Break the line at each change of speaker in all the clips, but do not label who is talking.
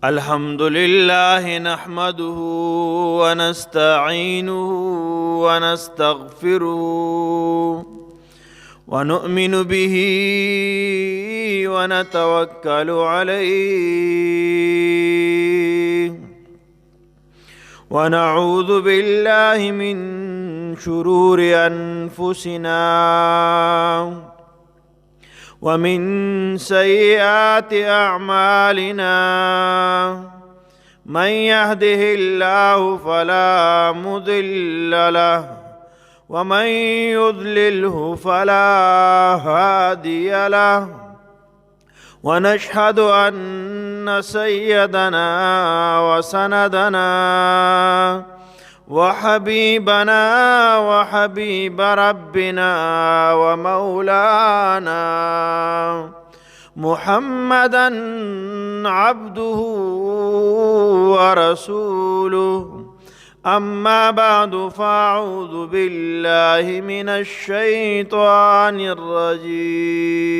الحمد لله نحمده ونستعينه ونستغفره ونؤمن به ونتوكل عليه ونعوذ بالله من شرور أنفسنا ومن سيئات أعمالنا من يهده الله فلا مضل له ومن يضلله فلا هادي له ونشهد أن سيدنا وسندنا وحبيبنا وحبيب ربنا ومولانا محمدا عبده ورسوله أما بعد فأعوذ بالله من الشيطان الرجيم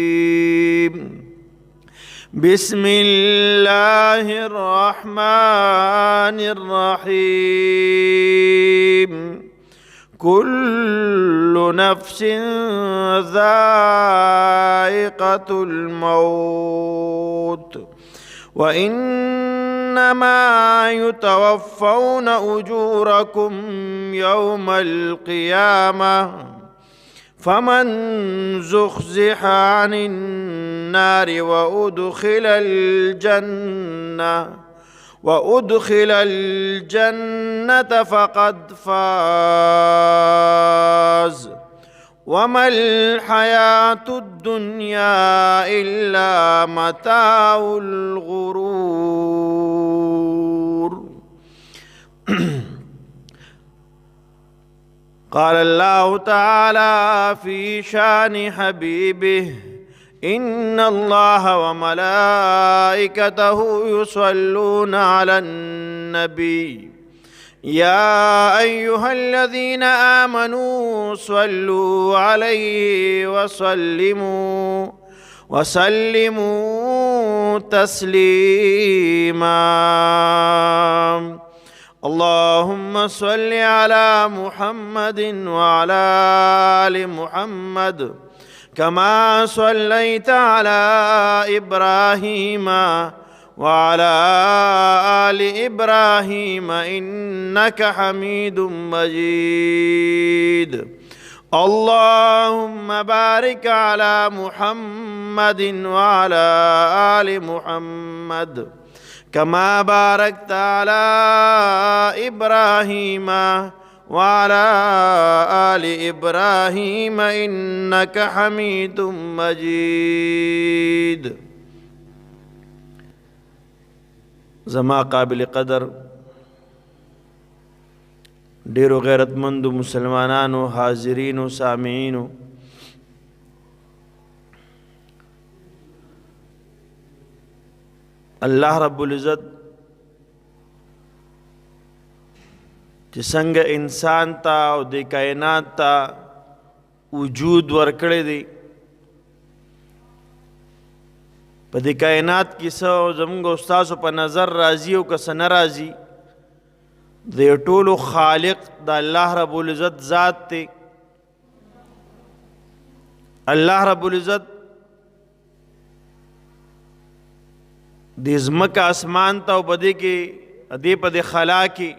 بسم الله الرحمن الرحيم كل نفس ذائقة الموت وإنما يتوفون أجوركم يوم القيامة فمن زحزح عن النار وأدخل الجنة فقد فاز وما الحياة الدنيا إلا متاع الغرور قال الله تعالى في شان حبيبه إن الله وملائكته يصلون على النبي يا أيها الذين آمنوا صلوا عليه وسلموا تسليما اللهم صل على محمد وعلى آل محمد كما صليت على إبراهيم وعلى آل إبراهيم إنك حميد مجيد اللهم بارك على محمد وعلى آل محمد كما باركت على إبراهيم وعلى آل إبراهيم إنك حميد مجيد زما قابل قدر ډیرو غیرتمندو مسلمانانو حاضرینو سامعینو الله رب العزت چې څنګه انسان ته او د کائنات ته وجود ورکړی دی په دې کائنات کې څه زموږ استاسو په نظر راځي او که څه نه راځي د ټولو خالق د الله رب العزت ذات دی الله رب العزت د ځمکه اسمان ته او په دې کې په دې خلا کې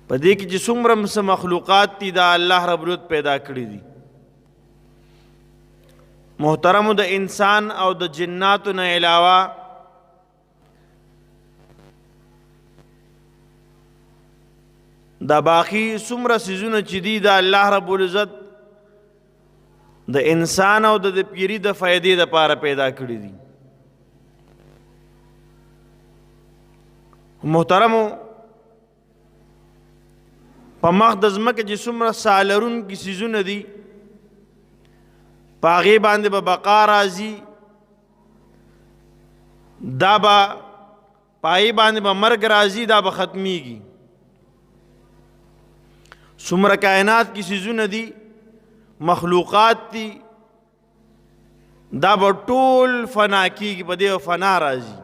په دې کې چې څومره مخلوقات دي دا الله رب العزت پیدا کړي دي محترمو د انسان او د جناتو نه علاوه دا باقی څومره څیزونه چې دي دا الله رب العزت د انسان او د پیری د فائدې لپاره پیدا کړي دي محترمو په مخ د ځمکې چې څومره سالرونکي څیزونه دي په هغې باندې به بقا راځي دا به پای باندې به مرګ راځي دا به ختمیږي. څومره کائنات کې څیزونه دي مخلوقات دي دا به ټول فنا کیږي په دې فنا راځي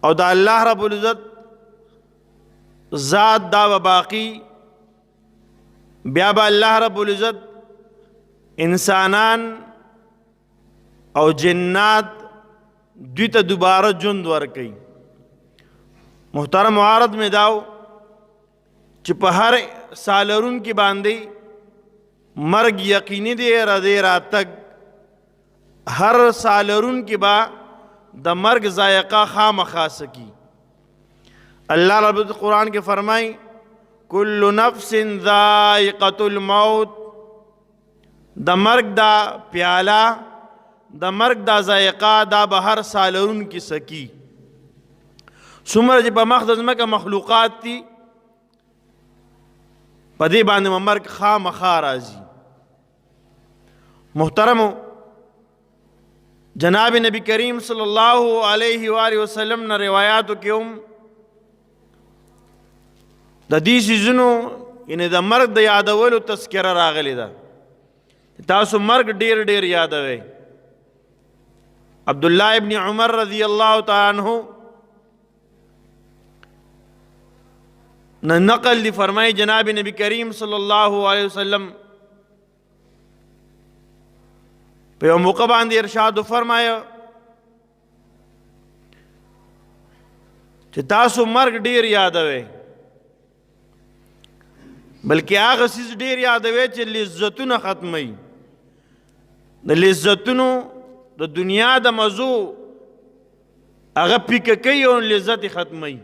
او دا الله رب العزت ذات دا به باقی. بیا به الله رب العزت انسانان او جنات دوی ته دوباره ژوند ورکوي. محترم معارض میں داو چې په هر سالرون کې باندې مرګ یقیني دی ردی راتګ هر سالرون کې با د مرګ ذائقه خامخا سکی. اللہ رب العزت قرآن کے فرمائی کل نفس ذائقة الموت د مرګ دا پیاله د مرګ دا ذائقه دا به هر سالرون کې سکی. څومره چې په مخ د ځمکه مخلوقات دي په دې باندې مرګ خامخا راځي. محترمو جناب نبی کریم صلی اللہ علیہ وآلہ وسلم نے روایاتو کې هم د دې څیزونو یعنی د مرګ د یادولو تذکره راغلی ده. تاسو مرګ ډیر ډیر یادوئ. عبداللہ ابن عمر رضی اللہ تعالیٰ عنہ نقل دی فرمائی جناب نبی کریم صلی اللہ علیہ وسلم پہ یو موقع باندې ارشاد فرمایا چې تاسو مرګ ډیر یادوئ بلکې هغه څیز ډیر یادوئ چې لذتونه ختموي. د لذتونو د دنیا د مزو هغه پیکه کوي او لذت ختموي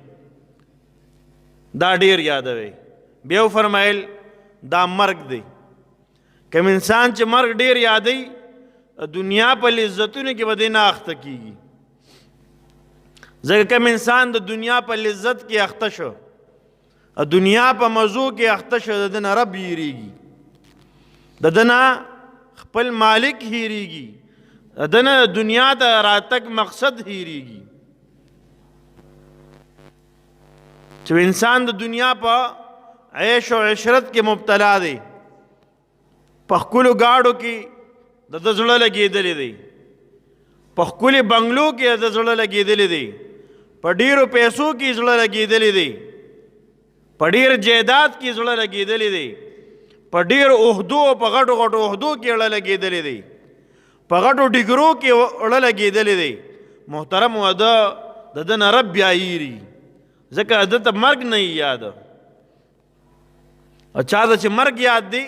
دا ډیر یادوئ. بیا فرمایل دا مرګ دی. کوم انسان چې مرګ ډیر یادوي دنیا په لذتونو کې به دی نه اخته کیږي. ځکه کوم انسان د دنیا په لذت کې اخته شو دنیا په مزو کې اخته شو د ده نه رب هیریږي د ده نه خپل مالک هیریږي د ده نه دنیا ته راتګ مقصد هیریږي. چې انسان د دنیا په عیش او عشرت کې مبتلا دی په ښکلو ګاډو کې د ده زړه لګېدلی دی په ښکلي بنګلو کې د زړه لګېدلی دی په ډیرو پیسو کې زړه لګېدلی دی په ډیر جیداد کې زړه لګېدلی دی په ډیر عہدو په غټو غټو عہدو کې زړه لګېدلی دی په غټو ډګرو کې زړه لګېدلی دی. محترم و د ده نه رب بیا هیري ځکه ده ته مرګ نه یاد او چا ته چې مرګ یاد دی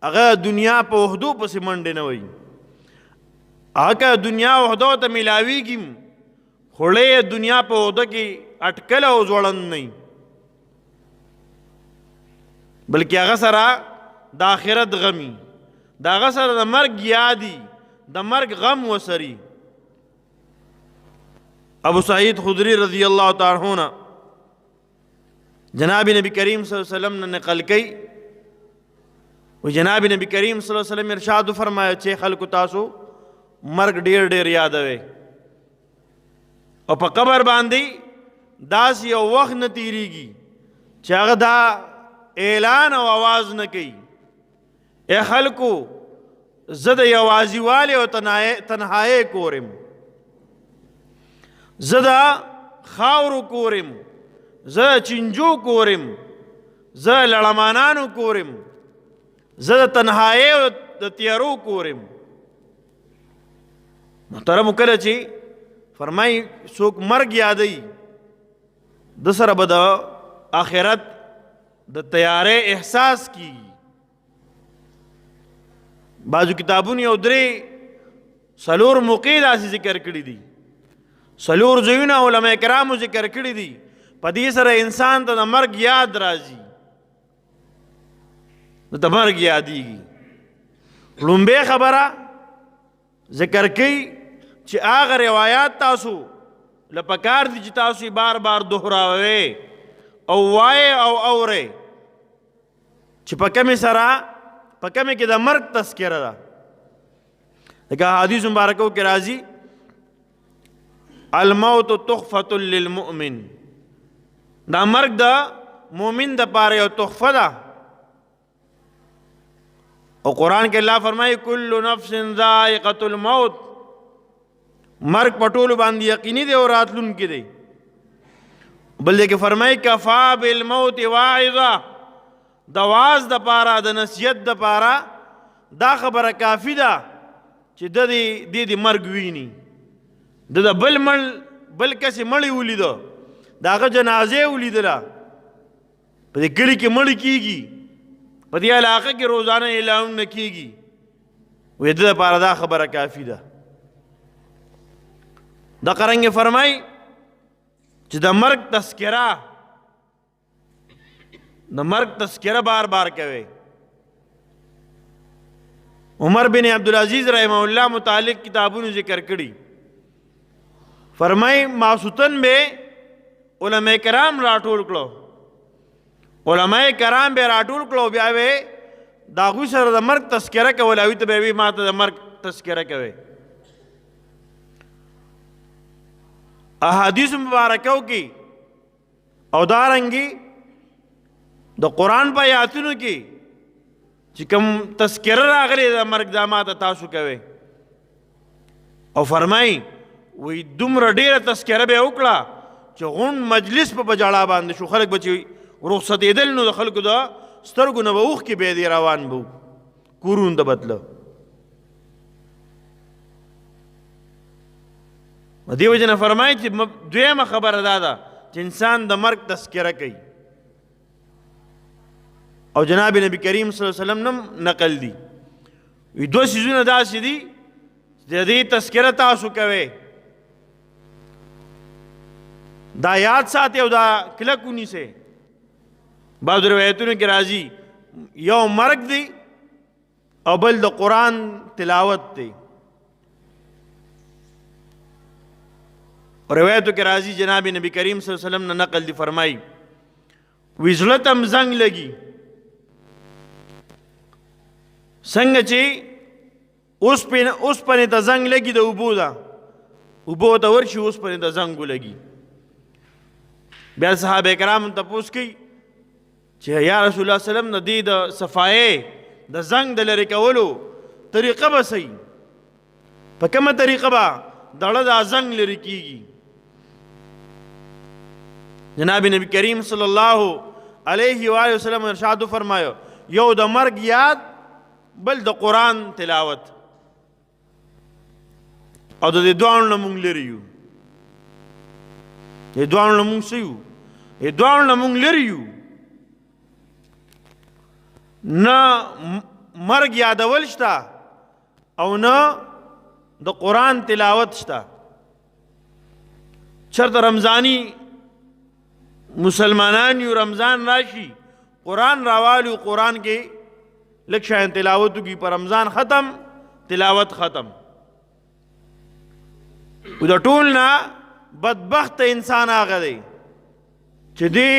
هغه دنیا په عہدو پسې منډې نه وایي. هغه دنیا عہدو ته میلاویږي خوړې دنیا په عہده کې اټکل او ځوړند نه بلکې هغه سره د آخرت غمي د هغه سره د مرګ یادي د مرګ غم وسري. ابو سعید خدری رضی اللہ تعالیٰ عنہ جناب نبی کریم صلی اللہ علیہ وسلم نے نقل کی وہ جناب نبی کریم صلی اللہ علیہ وسلم ارشاد فرمایا چې خلکو تاسو مرګ ډیر ډیر یادوئ او په قبر باندې داسې یو وخت نه تیریږي چې هغه دا اعلان او आवाज نه کوي اے خلکو زه د یوازیوالي او تنهایۍ کورم زه د خاورو کورم زه چنجو کورم زه لړمانانو کورم زه د تنهایۍ او د تیارو کورم. محترم کله چې فرمای څوک مرګ یادوي د سره به د آخرت د تیارې احساس کیږي. بعضو کتابونو یو درې څلور موقع داسې ذکر کړي دي څلور ځایونه علما کرامو ذکر کړي دي په دې سره انسان ته د مرګ یاد راځي د مرګ یادېږي. لومبۍ خبره ذکر کوي چې هغه روایات تاسو له پکار دي چې تاسو یې بار بار دوهراوئ او وایئ او اورئ چې په کمې سره په کمې کې د مرګ تذکره ده. لکه حدیث مبارکو کې راځي الموت تحفة للمؤمن، دا مرگ دا مومن دا پاره یو تحفه ده. او قرآن کې الله فرمایي کل نفس ذائقة الموت، مرگ په ټولو باندې یقیني دی او راتلونکی دی. بل دې کې فرمایي کفا بالموت واعظه، د واعظ د پاره د نصیحت د پاره دا خبره کافی ده چې د دې مرګ ویني. د بل کسې مړی ولیدو، د هغه جنازې ولیدله، په دې کلي کې مړی کېږي، په دې علاقه کې روزانه اعلانونه کېږي، وایي د دپاره دا خبره کافي ده. د قرنګ فرمای چې د مرګ تذکره بار بار کوي. عمر بن عبدالعزیز رحمه الله متعلق کتابونو ذکر کړي، فرمای ماسوتن به علماء کرام راټول کړو، علماء کرام به راټول کړو، بیا به د هغوی سره د مرګ تذکره کول، هغوی ته به وي ما ته د مرګ تذکره کوي. احادیث مبارکو کې او دارنګي د قرآن په آیاتونو کې چې کوم تذکره راغلی د مرګ دا ما ته تاسو کوئ. او فرمایي وی دومره ډیره تذکره به وکړه چې غون مجلس په جاړه باندې شو، خلک به چې رخصتېدل نو د خلکو د سترګو نه به اوښکې بهېدې روان به کورونو ته بتله. دې وجې نه فرمایي چې دویمه خبره دا ده چې انسان د مرګ تذکره کوي. او جناب نبی کریم صلی الله علیه وسلم نم نقل دي، وی دو سیزونه داسې دي د دې تذکره تاسو کوئ، دا یاد ساتي او دا کلک ونیسئ. بعض روایتونو کې راځي یو مرګ دی او بل د قرآن تلاوت دی. روایتو کې راځي جناب نبی کریم صلی الله علیه وسلم نه نقل دی، فرمایي وی زړه ته م زنګ لګي، څنګه چې اوسپنې ته زنګ لګي د اوبو ده، اوبو ته ورشي اوسپنې ته زنګ ولګي. بیا صحابه کرام تپوس کوي چې یا رسول الله صلی الله علیه وسلم د دې د صفایې د زنګ د لرې کولو طریقه به صحیح، په کومه طریقه به دړه دا زنګ لرې کېږي؟ جناب نبی کریم صلی الله علیه و آله وسلم ارشاد فرمایو یو د مرګ یاد، بل د قرآن تلاوت. او د دې دواړو نه مونږ لرې یو، د دواړو نه مونږ څه یو؟ د دواړو نه مونږ لرې یو. نه مرګ یادول شته او نه د قرآن تلاوت شته. چرته رمضانی مسلمانان یو، رمضان راشي قرآن راوالو، قرآن کې لږ شیان تلاوتو کی، پر رمضان ختم تلاوت ختم. او د ټول نه بدبخت انسان هغه دی چې دې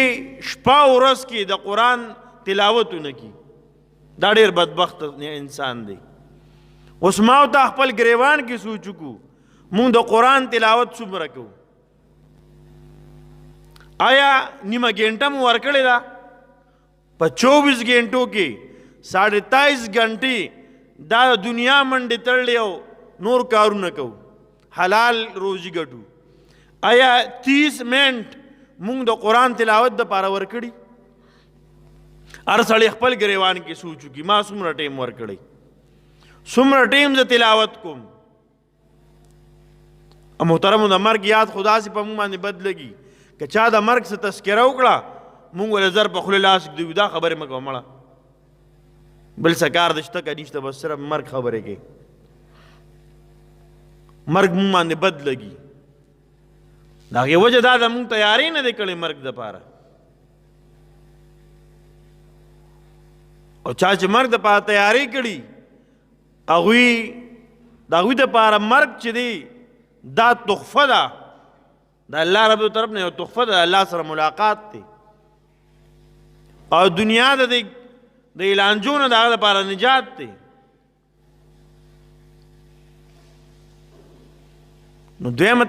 شپه او ورځ کې د قرآن تلاوت ونه کي، دا ډېر بدبخت انسان دی. اوس ما او تا خپل ګریوان کې سوچ وکړو مونږ د قرآن تلاوت څومره کوو؟ آیا نیمه ګنټه مو ورکړې ده؟ په 24 ګنټو کې 23.5 घंटे دا دنیا منډې تړلې او نور کارونه کوو، حلال روزي ګټو. آیا 30 منټ مونږ د قرآن تلاوت دپاره ورکړي؟ هر سړی خپل ګریوان کې سوچ وکړي ما څومره ټیم ورکړی، څومره ټیم زه تلاوت کوم. محترمو د مرګ یاد خدا سي په مونږ باندې بد لګي، که چا د مرګ څه تذکره وکړه مونږ ولې زر په خوله لاس ږدو، دا خبرې مه کوه مړه، بل څه کار دې شته که نشته، بس صرف مرګ خبرې کوي. مرګ مونږ باندې بد لګي، د هغې وجه دا ده مونږ تیاری نه دی کړې مرګ دپاره. او چا چې مرګ دپاره تیاری کړي هغوی د هغوی دپاره مرګ چې دی دا تحفه ده د الله رب طرف نه، یو تحفه ده، الله سره ملاقات دی. او دنیا د اعلانجو نه د هغه دپاره نجات دی. نو دویمه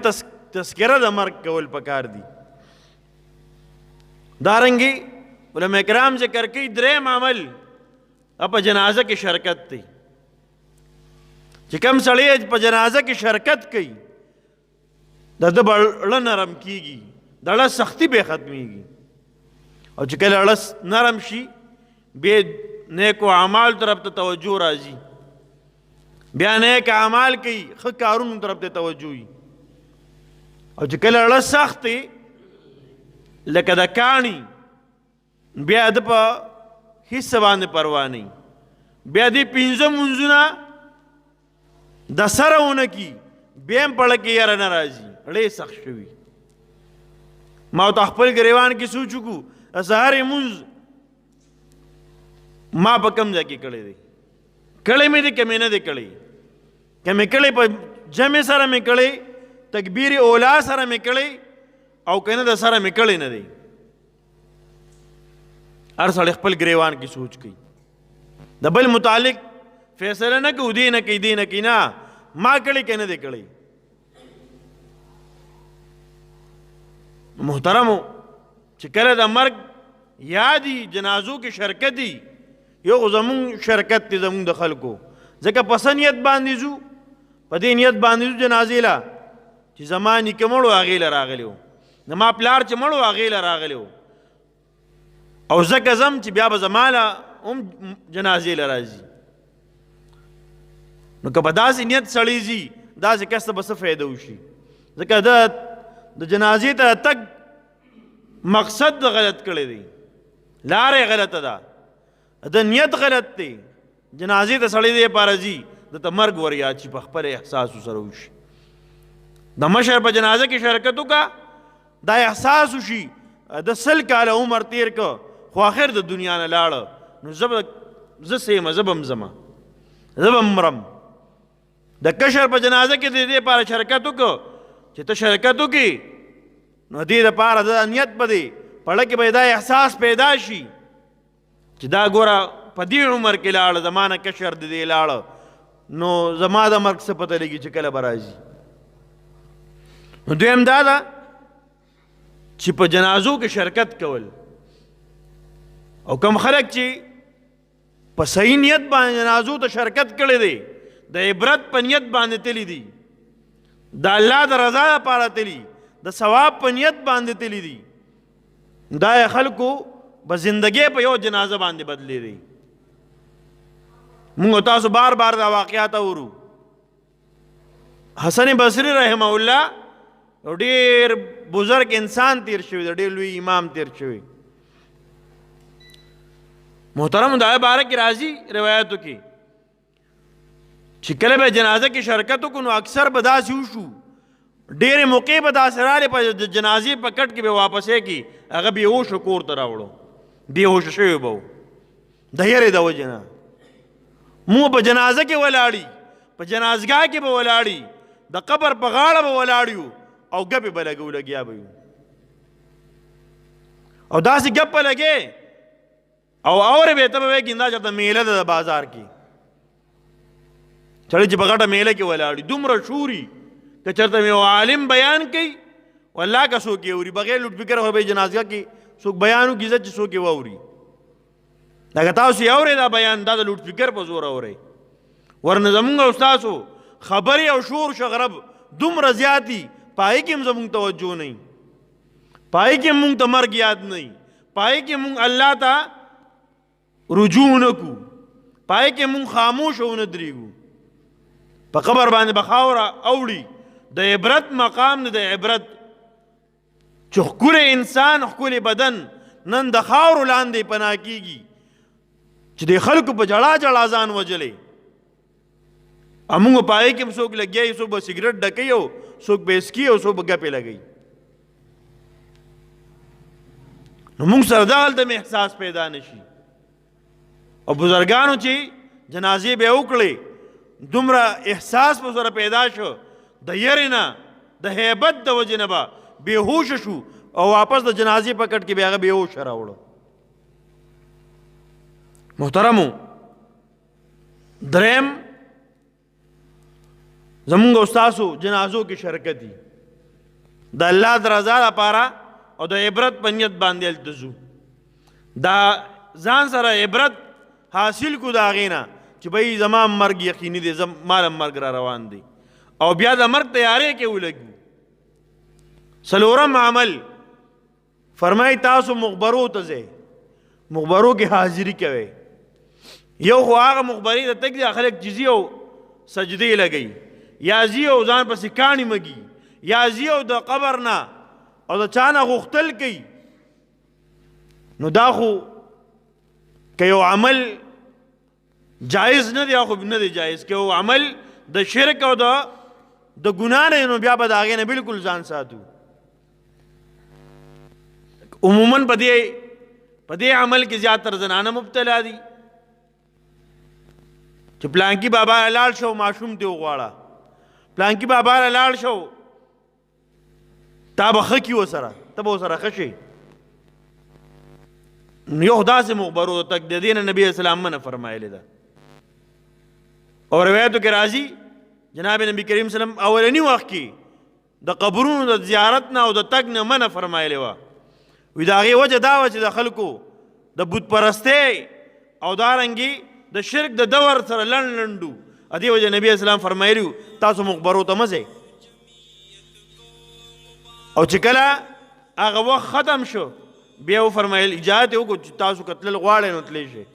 تذکره د مرګ کول پکار دي. دارنګې علماء کرام ذکر کوي دریم عمل په جنازه کې شرکت دی. چې کوم سړی په جنازه کې شرکت کوي د ده به اړه نرم کېږي، د اړه سختي به ختمېږي. او چې کله اړه نرم شي بیا نیکو اعمال طرف ته توجه راځي، بیا نیک اعمال کوي، ښه کارونو طرف ته توجه وي. او چې کله اړه سخت دی لکه د کاڼي، بیا د په هېڅ باندې پروا نه وي، بیا دې پنځه مونځونه د سره ونه کي بیا هم پړه کې یاره نه راځي، اړې سخت شوي. ما ورته خپل ګریوان کې سوچ وکړو د سهار مونځ ما په کوم ځای کې کړی دی، کړی مې دی که مې نه دی کړی، که مې کړی په جمع سره مې کړی، تکبیر اولا سره مې کړی، او که نه د سره مې کړی نه دی. هر سړی خپل ګریوان کې سوچ کوي، د بل متعلق فیصله نه کوو دی نه کوي دی نه کوي، نه ما کړی که نه دی کړی. محترمو چې کله د مرګ یادي جنازو کې شرکت دي، یو خو زمونږ شرکت دی زمونږ د خلکو، ځکه په څه نیت باندې ځو، په دې نیت باندې ځو جنازې له چې زما نیکه مړ و هغې له راغلی و، زما پلار چې مړ و هغې له راغلی و، او ځکه ځم چې بیا به زما له هم جنازې له راځي. نو که په داسې نیت سړی ځي داسې کس ته به څه فایده وشي، ځکه د جنازې ته تګ مقصد غلط کړی دی، لاره غلطه ده، د نیت غلط دی. جنازې ته سړی دی لپاره ځي د ته مرګ ور یاد شي، په خپل احساسو سره وشي. د مشر په جنازه کې شرکت وکړه، دا احساس وشي د 100 کاله عمر تیر که خو آخر د دنیا نه لاړه، نو زه سیمه، زه به هم ځمه، زه به هم مرم. د کشر په جنازه کې د دې لپاره شرکت وکړه چې ته شرکت وکړې، نو دې دپاره د نیت به دی پړه کې به دا احساس پیدا شي چې دا ګوره په دې عمر کې لاړه، زما نه کشر د دې لاړه، نو زما د مرګ څه پته لګي چې کله به راځي. نو دویم دا ده چې په جنازو کې شرکت کول، او کم خلک چې په صحیح نیت باندې جنازو ته شرکت کړی دی، د عبرت په نیت باندې تللی دي، د الله د رضا لپاره تللی، د ثواب په نیت باندې تللی دي، دا خلکو به زندګۍ په یو جنازه باندې بدلی دی. مونږ تاسو بار بار دا واقعات اورو. حسن بصری رحمه الله ډېر بزرګ انسان تیر شوی دی، ډېر لوی امام تیر شوی. محترم دا باره کې راځي روایتو کې چې کله به جنازه کې شرکت وکړو نو اکثر به داسې وشو، ډېرې موقع به داسې راغلې په جنازې په کټ کې به واپسې کړي، هغه بېهوشه کور ته راوړو، بېهوشه شوی به و د یرې د وجې نه. مونږ په جنازه کې ولاړي، په جنازګاه کې به ولاړي، د قبر په غاړه به ولاړ یو او ګپې به لګیا به یو، او داسې ګپ به لګې او اورې به ته به وایې دا چېرته میله ده د بازار کې، سړی چې په غټه میله کې ولاړي دومره شوري که چېرته مې یو عالم بیان کوي والله که څوک یې اوري، بغیر لوټ فکر خو به یې جنازګاه کې څوک بیان وکړي چې څوک یې واوري. لکه تاسو یې اورئ دا بیان، دا د لوټ فکر په زور اورئ، ورنه زمونږ او ستاسو خبرې او شور شغرب دومره زیاتي، پای کې هم زمونږ توجه نه وي، پای کې هم مونږ ته مرګ یاد نه وي، پای کې مونږ الله ته رجوع نه کوو، پای کې مونږ خاموش او نه درېږو. په قبر باندې به خاوره اوړي، د عبرت مقام نه د عبرت چې ښکلی انسان ښکلی بدن نن د خاورو لاندې پناه کېږي چې د خلکو په جړا جړا ځان وجلی، امونږ په هغې کې څوک لګیا وي، څوک به سګرټ ډکوي او څوک به اسکي او څوک به ګپې لګوي. نو موږ سره دغلته مې احساس پیدا نه شي. او بزرګانو چې جنازې به یې وکړې دومره احساس په سره پیدا شو د یرې نه، د هیبت د وجې نه به بېهوشه شو او واپس د جنازې په کټ کې به هغه بېهوشه راوړو. محترمو دریم زمونږ او ستاسو جنازو کې شرکت دي. د الله د رضا لپاره او د عبرت په نیت باندې هلته ځو. دا ځان سره عبرت حاصل کو د هغې نه چې بهی زما مرګ یقیني دی، مال مرګ را روان دی، او بیا د مرګ تیارې کې ولګو. څلورم عمل فرمایي تاسو مخبرو ته ځئ، مخبرو کې حاضري کوئ. یو خو هغه مخبري ته تګ دی خلک چې ځي او سجدې لګوي، یا ځي او ځان پسې کاڼي مږي، یا ځي او د قبر نه او د چا نه غوښتل کوي. نو دا خو که یو عمل جایز نه دی خو نه دی جایز، که یو عمل د شرک او د ګناه نه نو بیا به د هغې نه بلکل ځان ساتو. عموماً په دې عمل کې زیاتره زنانه مبتلا دي چې پلانکي بابا لاړ شو ماشوم دې وغواړه، پلانکي بابا لاړ شو تا به ښه کي ورسره، ته به ورسره ښه شي. یو داسې مخبرو تک د دې نه نبي اسلام منع فرمایلی ده. او روایتو کې راځي جناب نبی کریم سلم اولني وخت کې د قبرونو د زیارت نه او د تګ نه منع فرمایلی وه. وی د هغې وجه دا وه چې د خلکو د بت پرستۍ او دارنګې د شرک د دور سره لنډ لنډ و. دې وجه نبی اسلام فرمایلی و تاسو مخبرو ته مه ځئ. او چې کله هغه وخت ختم شو بیا وفرمایل اجازت یې وکړو چې تاسو که تلل غواړئ نو تللی شئ.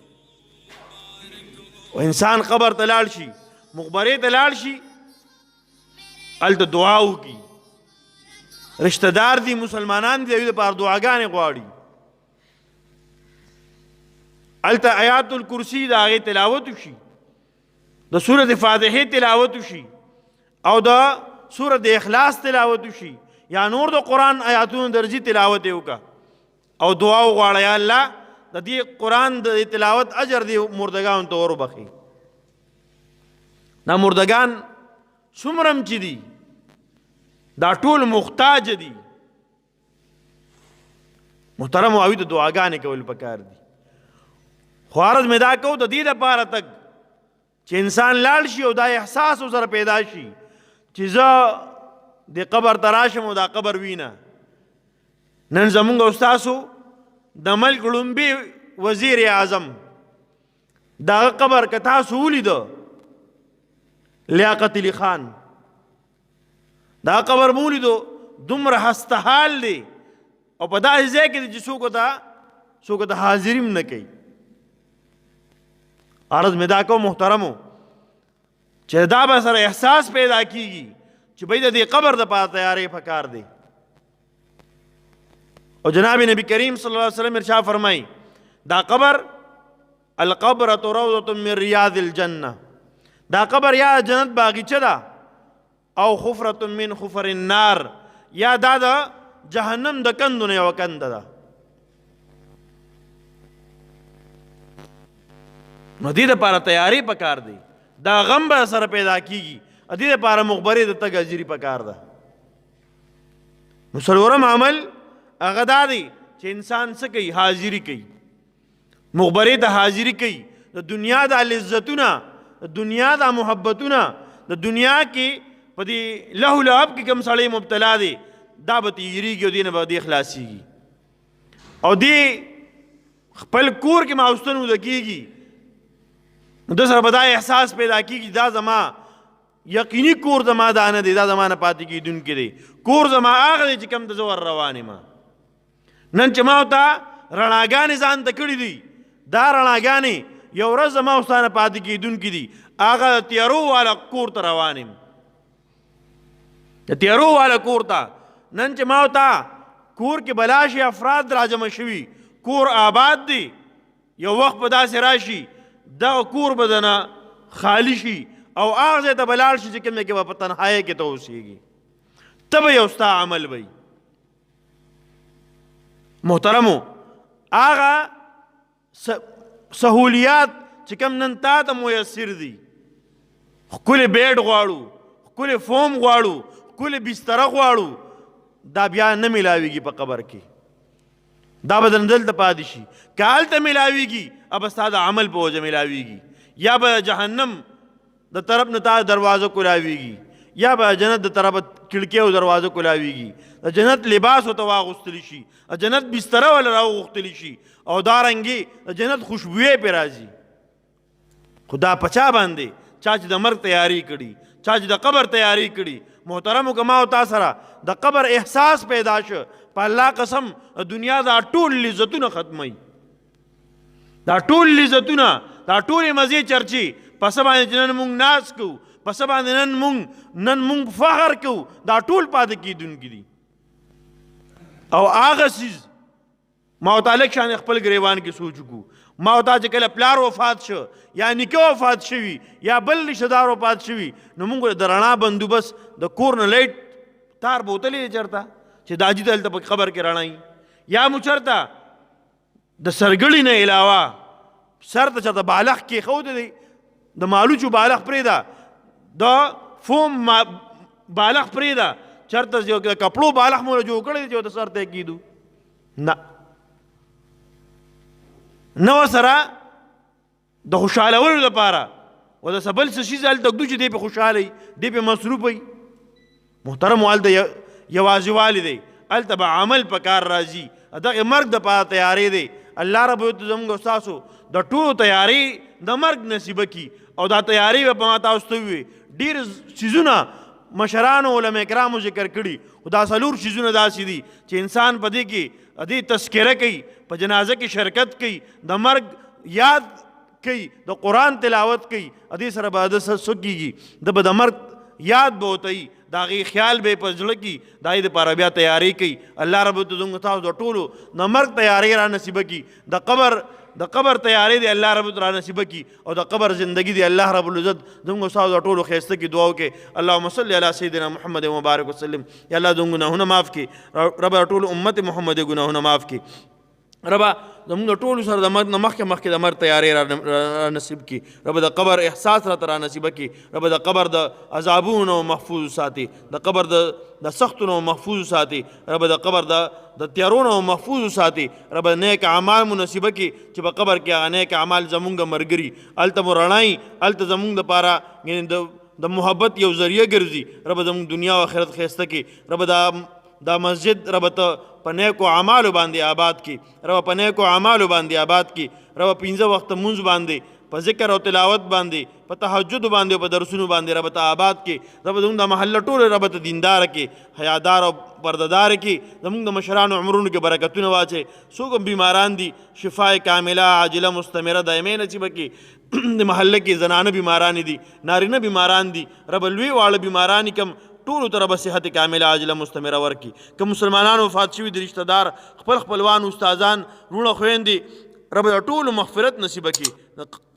او انسان قبر ته لاړ شي، مخبرې ته لاړ شي، هلته دعا وکړي. رشتہ دار دي، مسلمانان دي، د هغوی دپاره دعاګانې غواړي. هلته آیات الکرسي د هغې تلاوت وشي، د سورت فاتحې تلاوت وشي، او د سورت اخلاص تلاوت وشي، یا نور د قرآن آیاتونو درځي تلاوت یې وکړه او دعا وغواړه یا الله د دې قرآن د تلاوت اجر دی مردگانو ته ور وبخي. دا مردگان څومره چې دي دا ټول محتاج دي. محترم او د دعاګانې کول پکار دي. خو عرض مې دا کو د دې لپاره تک چې انسان لاړ شي او دا احساس ورسره پیدا شي چې زه د قبر ته راشم او دا قبر وینه. نن زمونږ استاسو د ملک لومبي وزیر اعظم دغه قبر که تاسو ولیده لیاقت علي خان دا قبر مو ولیدو دومره هستحال دی او په داسې ځای کې دی چې څوک ته حاضري هم نه کوي. عرض مې دا کوم محترمو چې دا به سره احساس پیدا کیږي چې بھئی د دې قبر دپاره تیاری پکار دی. او جناب نبی کریم صلی اللہ علیہ وسلم ارشاد فرمائی دا قبر القبرۃ روضۃ من ریاض الجنہ، دا قبر یا جنت باغیچه ده او خفرۃ من خفر النار، یا دا د جهنم د کندو نه یوه کنده ده. نو دې دپاره تیاری پکار دی، دا غم به سره پیدا کیږي. دې دپاره مخبرې د تګ اجري پکار ده. نو څلورم عمل هغه دا دی چې انسان څه کوي؟ حاضري کوي، مخبرې ته حاضري کوي. د دنیا د لذتونه، د دنیا د محبتونه، د دنیا کې په دې لهو لعب کې کوم سړی مبتلا دی دا به تیریږي او دې نه به دې خلاصېږي او دې خپل کور کې ماوستن وده کېږي. نو ده سره به دا احساس پیدا کېږي دا زما یقیني کور زما دا نه دی، دا زما نه پاتې کېدونکی دی. کور زما هغه دی چې کوم ته زه ور روان یم. نن چې ما ورته رڼاګانې ځان ته کړي دي، دا رڼاګانې یو ورځ زما اوستا نه پاتې کېدونکي دي. هغه د تیارو والا کور ته روان یم، د تیارو والا کور ته. نن چې ما ورته کور کې بلاشي افراد راجمع شوي، کور آباد دی، یو وخت به داسې راشي دغه کور به دنه خالی شي او هغه ځای ته به لاړ شي چې کوم ځای کې به په تنهایۍ کې ته اوسېږي. ته به یو ستا عمل وي. محترمو هغه سهولیات چې کوم نن تا ته میسر دي، ښکلې بیډ غواړو، ښکلې فوم غواړو، ښکلې بستره غواړو، دا بیا نه میلاویږي په قبر کې. دا به دلته پاتې شي. که هلته میلاویږي اب ستا د عمل په وجه میلاویږي، یا به جهنم د طرف نه تا دروازه کولاویږي، یا به جنت د طرف کړکۍ او دروازه کولاویږي. د جنت لباس ورته واغوستلی شي، د جنت بستره ول راوغوښتلی شي، او دارنګې د جنت خوشبویې پې راځي. خو دا په چا باندې؟ چا چې د مرګ تیاری کړي، چا چې د قبر تیاری کړي. محترمو که ما او تا سره د قبر احساس پیدا شو، په الله قسم دنیا دا ټول لذتونه ختموي، دا ټول لذتونه، دا ټولې مزې چرچې په څه باندې چې نن مونږ ناز کوو، په څه باندې نن مونږ فخر کوو، دا ټول پاتې کېدونکي دي. او هغه څیز ما او تا لږ شان خپل ګریوان کې سوچ وکړو. ما او تا چې کله پلار وفات شو یا نیکه وفات شوي یا بل رشته دار وفات شوي، نو مونږ د رڼا بندوبست د کور نه لایټ تار بوتلې دی چېرته چې دا حاجي ته هلته په قبر کې رڼایي، یا مو چېرته د سرګړي نه علاوه سر ته چېرته بالغ کېښودی دی، د مالوچو بالغ پرېږده، د فوم بالغ پرېږده، چېرته یو د کپړو بالغ مو جوړ کړی دی چې ورته سر ته یې کېږدو. نه، نه ورسره د خوشحالولو لپاره و د څه بل څه شي هلته ږدو چې دی پې خوشحاله وي، دی پې مصروف وي. محترمو هلته یوازیوالی دی، هلته به عمل په کار راځي، دغې مرګ دپاره تیاری دی. الله رب العزت زموږ او ستاسو د ټولو تیاری د مرګ نصیبه کي، او دا تیاری به په ما تاسو ته ووي. ډېر څیزونه مشرانو علما کرامو ذکر کړي، خو دا څلور څیزونه داسې دي چې انسان په دې کې دې تذکره کوي، په جنازه کې شرکت کوي، د مرګ یاد کوي، د قرآن تلاوت کوي، دې سره به د څه کېږي، د به د مرګ یاد به ورته وي، د هغې خیال به یې په زړه کي، د هغې دپاره بیا تیاری کوي. الله رب العزت تاسو د ټولو د مرګ تیاری را نصیبه کي، د قبر تیاری دی الله رب العزت را نصیبه کي، او د قبر زندگی دی الله رب العزت زموږ او ستاسو د ټولو ښایسته کي. دعا وکړئ اللهم صل علی سیدنا محمد مبارک وسلم. یا الله زموږ ګناهونه معاف کړي، ربه د ټولو امت محمد ګناهونه معاف کړي. ربه زموږ د ټولو سره د مرګ نه مخکې د مرګ تیاری را نصیب کړي. ربه د قبر احساس راته را نصیبه کړي. ربه د قبر د عذابونو محفوظ ساتي، د قبر د سختونو محفوظ ساتي، ربه د قبر د تیارونو محفوظ ساتي. ربه نیک اعمال مو نصیبه کړي چې په قبر کې هغه نیک اعمال زمونږ ملګري، هلته مو رڼایي، هلته زمونږ دپاره یعنې د محبت یو ذریعه ګرځي. ربه زمونږ دنیا او آخرت ښایسته کړي. ربه دا مسجد ربه ته په نیکو اعمالو باندې آباد کړي، ربه په نیکو اعمالو باندې آباد کړي. ربه 15 وخته مونځ باندې، په ذکر او تلاوت باندې، په تهجد باندې او په درسونو باندې ربه ته آباد کړي. ربه زموږ د محله ټولې ربه ته دینداره کړي، حیادار او پردهداره کړي. زموږ د مشرانو عمرونو کې برکتونه واچوي. څوک هم بیماران دي شفای کامله عاجله مستمره دایمي نصیبه کړي. د محله کې زنانه بیماران دي، نارینه بیماران دي، ربه لوی واړه بیماران کم ټولو ته ربه صحت کامله عاجله مستمره ورکړي. که مسلمانان وفات شوي د رشته دار خپل خپلوان استادان وروڼه خویندې ربه د ټولو مغفرت نصیبه کړي.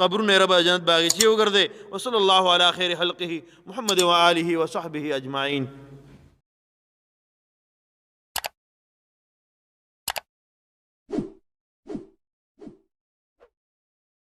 قبرونه ربه جنت باغچې وګرځي. وصلی الله علی خیر خلقه محمد و آله و صحبه اجمعین.